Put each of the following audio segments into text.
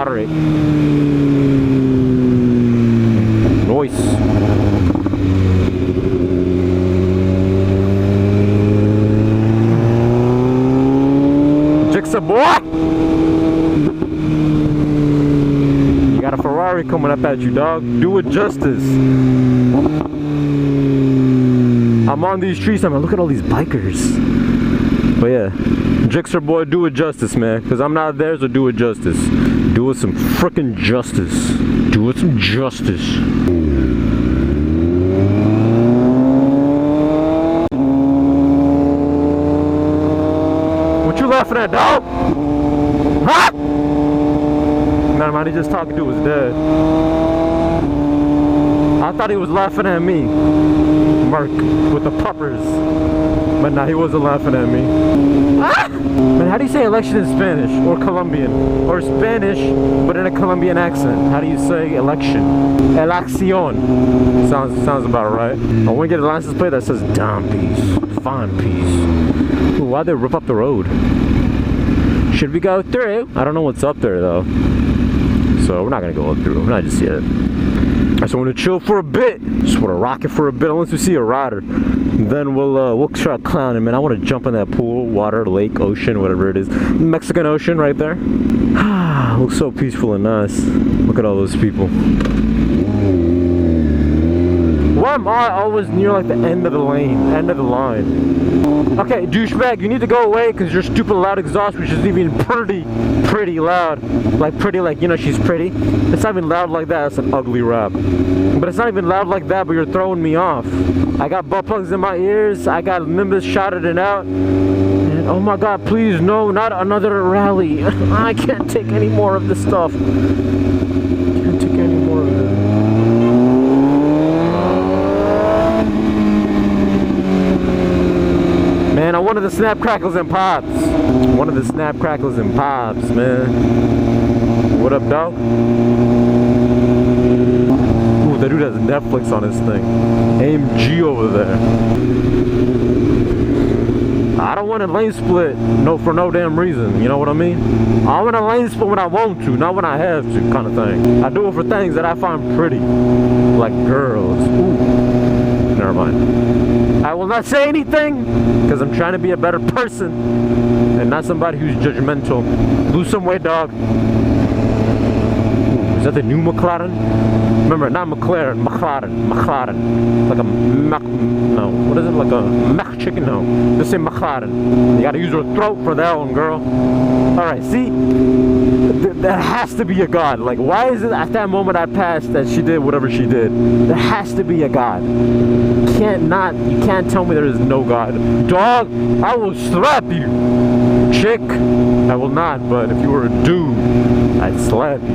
moderate. Noise. Jigsaw boy! You got a Ferrari coming up at you, dog. Do it justice. I'm on these streets, I'm like, look at all these bikers. But yeah, Jigsaw boy, do it justice, man. Cause I'm not there, so do it justice. Do it some frickin' justice. Do it some justice. What you laughing at, dog? Huh? Never mind, he just talking to his dad. I thought he was laughing at me, Mark, with the puppers. But nah, he wasn't laughing at me. Ah! Man, how do you say election in Spanish? Or Colombian? Or Spanish, but in a Colombian accent? How do you say election? Elección. Sounds about right. I want to get a license plate that says Dom Peace. Fine Peace. Ooh, why'd they rip up the road? Should we go through? I don't know what's up there, though. So we're not going to go through. Not just yet. I just want to chill for a bit. Just want to rock it for a bit unless we see a rider. Then we'll start clowning, man. I want to jump in that pool, water, lake, ocean, whatever it is. Mexican Ocean right there. Looks so peaceful and nice. Look at all those people. Why am I always near like the end of the lane, end of the line? Okay, douchebag, you need to go away because your stupid loud exhaust, which is even pretty loud. Like pretty, like, you know, she's pretty. It's not even loud like that. That's an ugly rap. But it's not even loud like that, but you're throwing me off. I got butt plugs in my ears. I got Nimbus shouted it out. And oh my God, please, no, not another rally. I can't take any more of this stuff. Can't take any more of it. Man, I wanted the snap, crackles, and pops. One of the snap, crackles, and pops, man. What up, dog? Ooh, that dude has Netflix on his thing. AMG over there. I don't want a lane split, no, for no damn reason. You know what I mean? I want a lane split when I want to, not when I have to, kind of thing. I do it for things that I find pretty, like girls. Ooh. Never mind. I will not say anything because I'm trying to be a better person and not somebody who's judgmental. Lose some weight, dog. Ooh, is that the new McLaren? Remember, not McLaren, McLaren. Like a Mac, no. What is it? Like a Mac chicken? No. Just say McLaren. You gotta use your throat for that one, girl. Alright, see? There has to be a God. Like, why is it at that moment I passed that she did whatever she did? There has to be a God. You can't tell me there is no God. Dog, I will slap you. Chick, I will not, but if you were a dude, I'd slap you.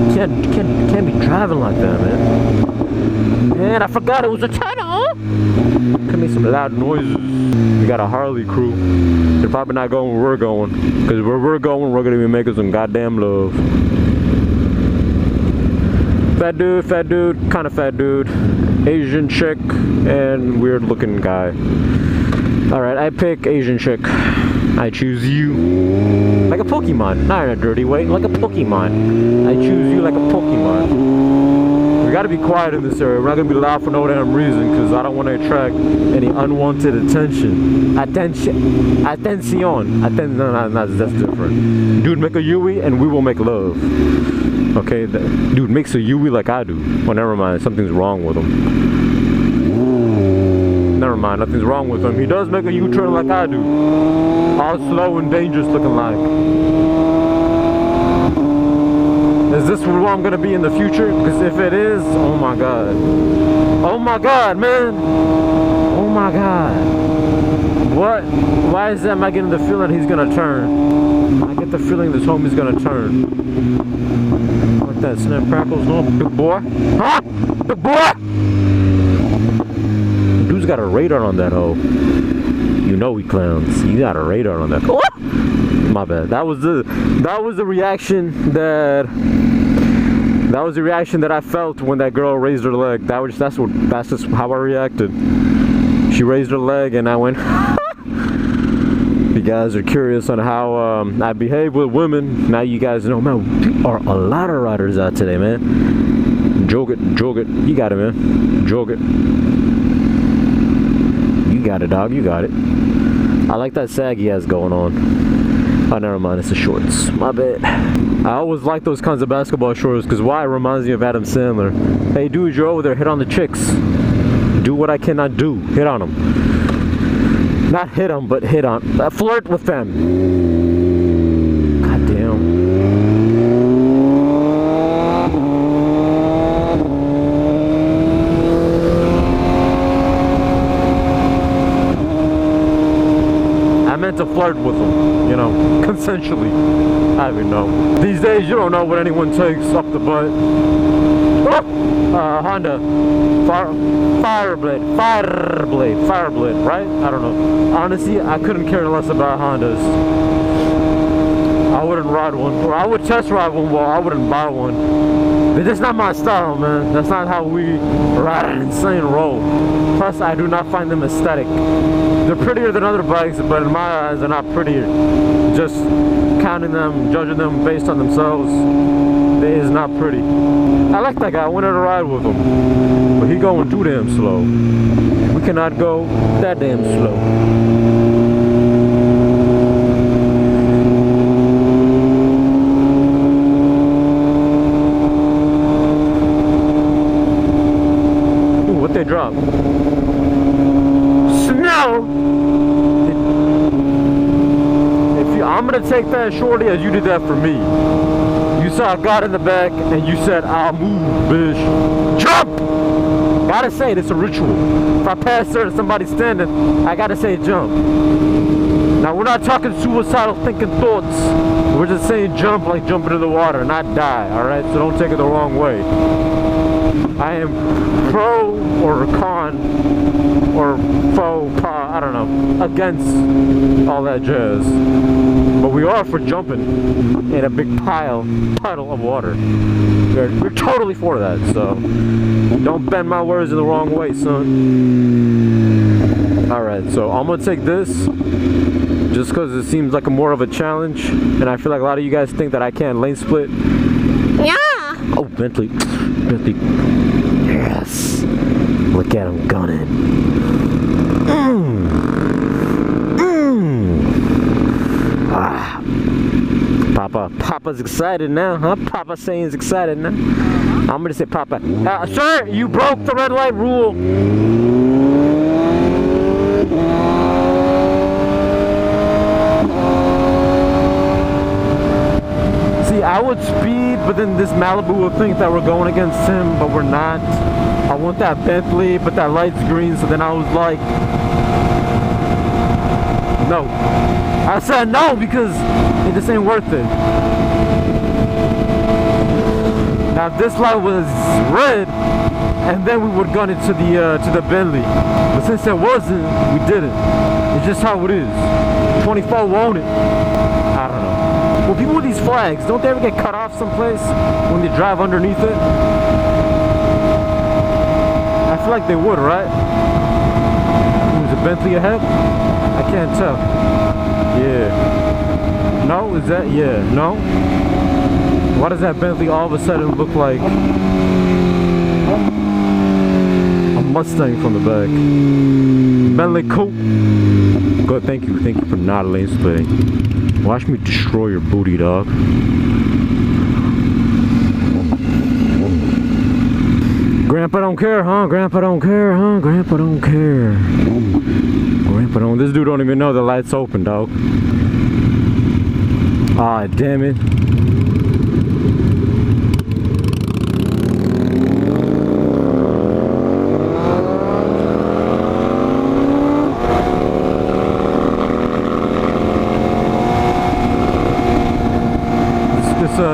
You can't be driving like that, man. Man, I forgot it was a tunnel. Can make some loud noises. We got a Harley crew. They're probably not going where we're going. Because where we're going, we're going to be making some goddamn love. Fat dude, kind of fat dude. Asian chick, and weird looking guy. Alright, I pick Asian chick. I choose you. Like a Pokemon. Not in a dirty way, like a Pokemon. I choose you like a Pokemon. We gotta be quiet in this area. We're not gonna be loud for no damn reason, because I don't want to attract any unwanted attention. No, that's different. Dude, make a Yui and we will make love. Okay, dude makes a Yui like I do. Well, never mind, something's wrong with him. Never mind, nothing's wrong with him. He does make a U-turn like I do. All slow and dangerous looking like. Is this where I'm gonna be in the future? Because if it is, oh my God. Oh my God, man. Oh my God. What? Why is that? Am I getting the feeling he's gonna turn? I get the feeling this homie's gonna turn. Like that snap crackles, no, big boy. Huh? Big boy! Dude's got a radar on that hoe. You know he clowns. You got a radar on that. Oh! My bad. That was the reaction that I felt when that girl raised her leg. That's just how I reacted. She raised her leg and I went guys are curious on how I behave with women, now you guys know, man, there are a lot of riders out today, man. Jog it, you got it, man. Jog it. You got it, dog, you got it. I like that sag he has going on. Oh, never mind, it's the shorts. My bad. I always like those kinds of basketball shorts because why? It reminds me of Adam Sandler. Hey, dude, you're over there, hit on the chicks. Do what I cannot do. Hit on them. Not hit them, but hit on. Flirt with them. God damn. I meant to flirt with them, you know, consensually. I don't even know. These days, you don't know what anyone takes up the butt. Honda. Fireblade, right? I don't know. Honestly, I couldn't care less about Hondas. I wouldn't ride one. Or I would test ride one, but I wouldn't buy one. It's just not my style, man. That's not how we ride an insane roll. Plus, I do not find them aesthetic. They're prettier than other bikes, but in my eyes, they're not prettier. Just counting them, judging them based on themselves, it is not pretty. I like that guy. I wanted to ride with him, but he going too damn slow. We cannot go that damn slow. Ooh, what they drop? Snow! I'm gonna take that, shorty, as you did that for me. You saw I got in the back and you said, I'll move, bitch. Jump! Gotta say it, it's a ritual. If I pass there and somebody's standing, I gotta say jump. Now we're not talking suicidal thinking thoughts. We're just saying jump like jump into the water, not die, alright? So don't take it the wrong way. I am pro or con or faux pas, I don't know, against all that jazz. But we are for jumping in a big puddle of water. We're totally for that, so don't bend my words in the wrong way, son. Alright, so I'm gonna take this just because it seems like more of a challenge, and I feel like a lot of you guys think that I can't lane split. Yeah! Oh, Bentley. Yes! Look at him gunning. Papa's excited now, huh? Papa saying he's excited now. I'm gonna say Papa. Sir, you broke the red light rule. See, I would speed, but then this Malibu will think that we're going against him, but we're not. I want that Bentley, but that light's green, so then I was like, no. I said no because it just ain't worth it. Now if this light was red, and then we would gun it to the Bentley. But since it wasn't, we didn't. It's just how it is. 24 won't it? I don't know. Well, people with these flags, don't they ever get cut off someplace when they drive underneath it? I feel like they would, right? Is a Bentley ahead? I can't tell. Yeah. No? Is that? Yeah. No? Why does that Bentley all of a sudden look like a Mustang from the back? Bentley coupe. Good, thank you for not lane splitting. Watch me destroy your booty, dog. Grandpa don't care, huh? Grandpa don't care, huh? Grandpa don't care. Grandpa don't. This dude don't even know the light's open, dog. Ah, damn it.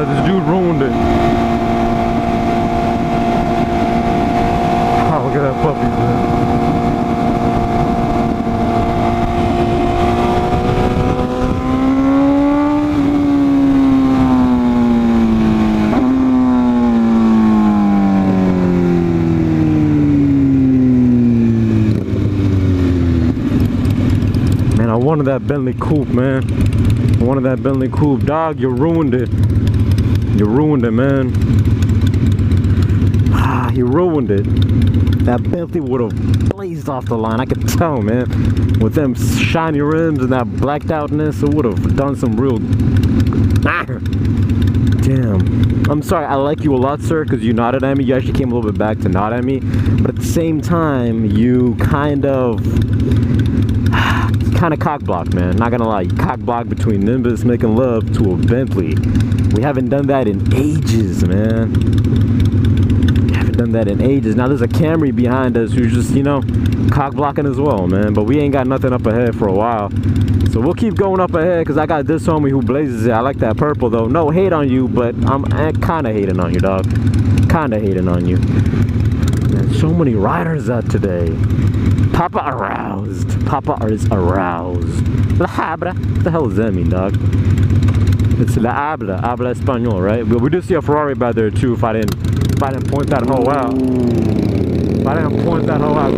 This dude ruined it. Oh, look at that puppy, man. wanted that Bentley coupe, man. I wanted that Bentley coupe. Dog, you ruined it. You ruined it, man. You ruined it. That Bentley would have blazed off the line. I could tell, man. With them shiny rims and that blacked outness, it would have done some real... Damn. I'm sorry, I like you a lot, sir, because you nodded at me. You actually came a little bit back to nod at me. But at the same time, you kind of cock-blocked, man. Not gonna lie. You cock-blocked between Nimbus making love to a Bentley. We haven't done that in ages, man. Done that in ages. Now there's a Camry behind us who's just, you know, cock blocking as well, man. But we ain't got nothing up ahead for a while, so we'll keep going up ahead because I got this homie who blazes it. I like that purple though. No hate on you, but I'm kind of hating on you, dog. Kind of hating on you. Man, so many riders out today. Papa aroused. Papa is aroused. La habra. What the hell does that mean, dog? It's la habla español, right? But we do see a Ferrari back there too. If I didn't point that hoe out. If I didn't point that hoe out.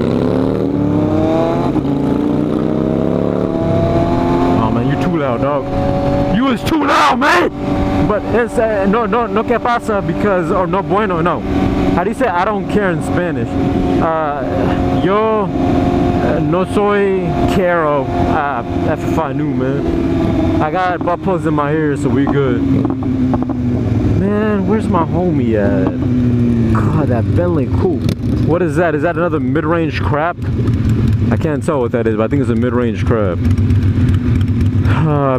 Oh man, you too loud, dog. You was too loud, man. But it's no que pasa because or no bueno, no. How do you say I don't care in Spanish? Yo no soy quiero. That's if I knew, man. I got butt plugs in my ears, so we good. Man, where's my homie at? God, that Bentley coupe. What is that? Is that another mid-range crap? I can't tell what that is, but I think it's a mid-range crap.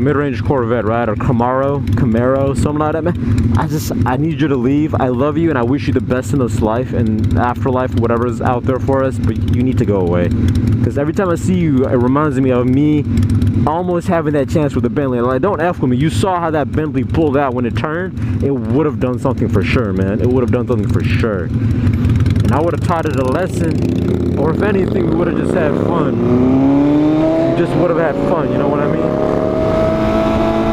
Mid-range Corvette, right? Or Camaro, something like that, man. I need you to leave. I love you and I wish you the best in this life and afterlife, whatever's out there for us, but you need to go away. Because every time I see you, it reminds me of me almost having that chance with the Bentley. Like, don't F with me. You saw how that Bentley pulled out when it turned. It would have done something for sure, man. It would have done something for sure. And I would have taught it a lesson. Or if anything, we would have just had fun. We just would have had fun, you know what I mean?